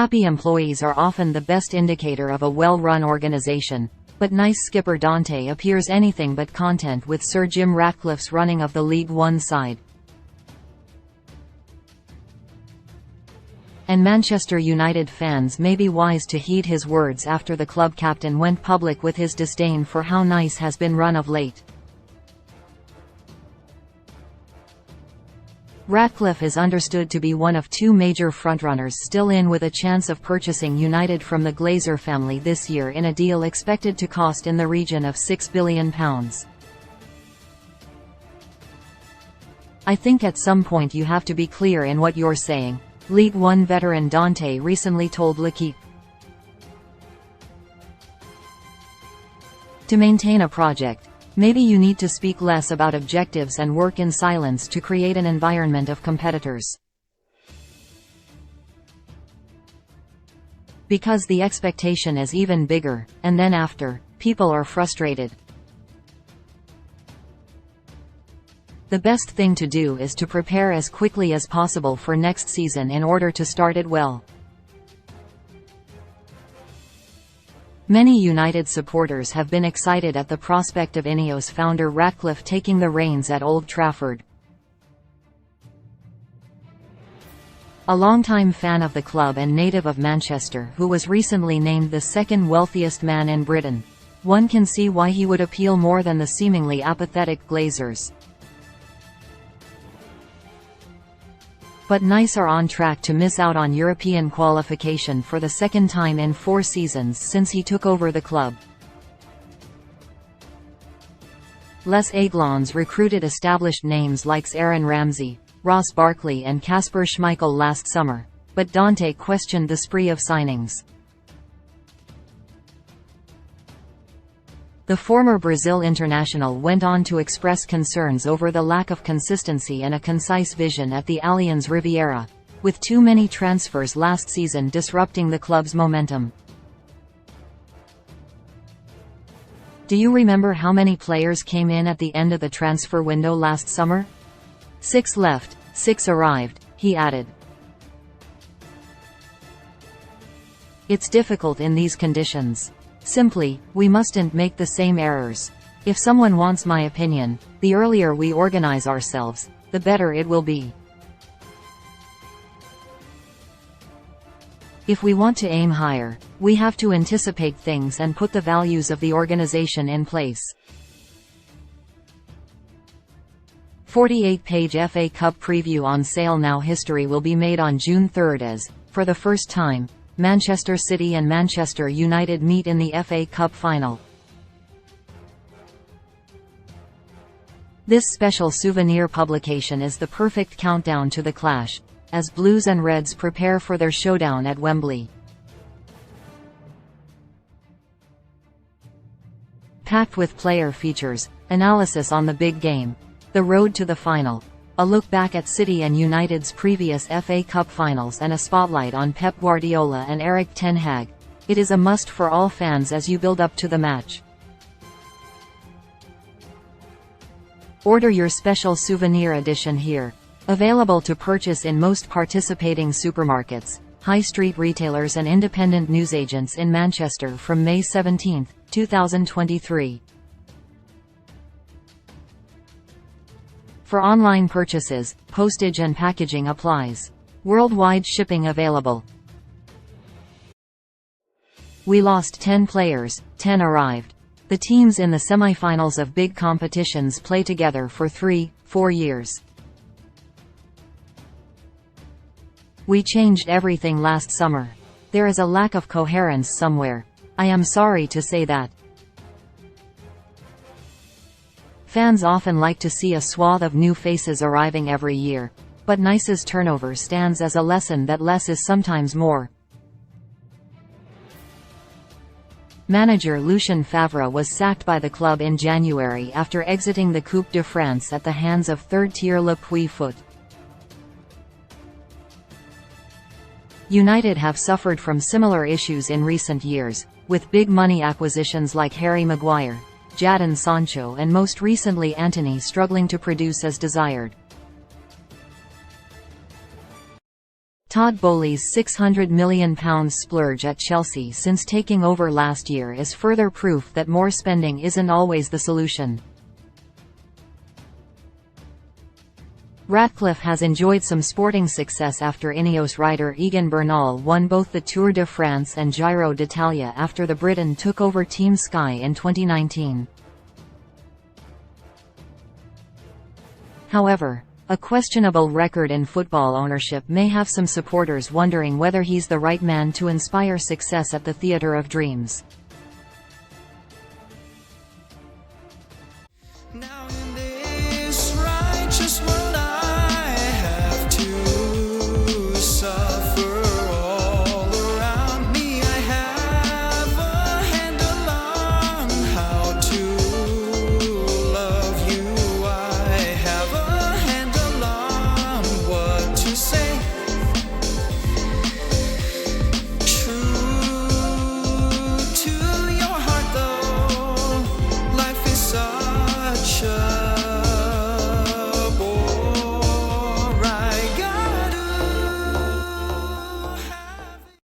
Happy employees are often the best indicator of a well-run organization, but nice skipper Dante appears anything but content with Sir Jim Ratcliffe's running of the League One side. And Manchester United fans may be wise to heed his words after the club captain went public with his disdain for how nice has been run of late. Ratcliffe is understood to be one of two major frontrunners still in with a chance of purchasing United from the Glazer family this year in a deal expected to cost in the region of £6 billion. "I think at some point you have to be clear in what you're saying," League One veteran Dante recently told L'Équipe. "To maintain a project, maybe you need to speak less about objectives and work in silence to create an environment of competitors. Because the expectation is even bigger, and then after, people are frustrated. The best thing to do is to prepare as quickly as possible for next season in order to start it well." Many United supporters have been excited at the prospect of Ineos founder Ratcliffe taking the reins at Old Trafford. A longtime fan of the club and native of Manchester who was recently named the second wealthiest man in Britain, one can see why he would appeal more than the seemingly apathetic Glazers. But Nice are on track to miss out on European qualification for the second time in 4 seasons since he took over the club. Les Aiglons recruited established names like Aaron Ramsey, Ross Barkley and Kasper Schmeichel last summer, but Dante questioned the spree of signings. The former Brazil international went on to express concerns over the lack of consistency and a concise vision at the Allianz Riviera, with too many transfers last season disrupting the club's momentum. "Do you remember how many players came in at the end of the transfer window last summer? 6 left, 6 arrived," he added. "It's difficult in these conditions. Simply, we mustn't make the same errors. If someone wants my opinion, the earlier we organize ourselves, the better it will be. If we want to aim higher, we have to anticipate things and put the values of the organization in place." 48-page FA Cup preview on sale now. History will be made on June 3 as, for the first time, Manchester City and Manchester United meet in the FA Cup final. This special souvenir publication is the perfect countdown to the clash, as Blues and Reds prepare for their showdown at Wembley. Packed with player features, analysis on the big game, the road to the final, a look back at City and United's previous FA Cup finals and a spotlight on Pep Guardiola and Erik ten Hag. It is a must for all fans as you build up to the match. Order your special souvenir edition here. Available to purchase in most participating supermarkets, high street retailers and independent newsagents in Manchester from May 17, 2023. For online purchases, postage and packaging applies. Worldwide shipping available. We lost 10 players, 10 arrived. The teams in the semi-finals of big competitions play together for 3-4 years. We changed everything last summer. There is a lack of coherence somewhere. I am sorry to say that. Fans often like to see a swath of new faces arriving every year, but Nice's turnover stands as a lesson that less is sometimes more. Manager Lucien Favre was sacked by the club in January after exiting the Coupe de France at the hands of third-tier Le Puy Foot. United have suffered from similar issues in recent years, with big money acquisitions like Harry Maguire, Jadon Sancho and most recently Antony struggling to produce as desired. Todd Boehly's £600 million splurge at Chelsea since taking over last year is further proof that more spending isn't always the solution. Ratcliffe has enjoyed some sporting success after Ineos rider Egan Bernal won both the Tour de France and Giro d'Italia after the Briton took over Team Sky in 2019. However, a questionable record in football ownership may have some supporters wondering whether he's the right man to inspire success at the Theatre of Dreams.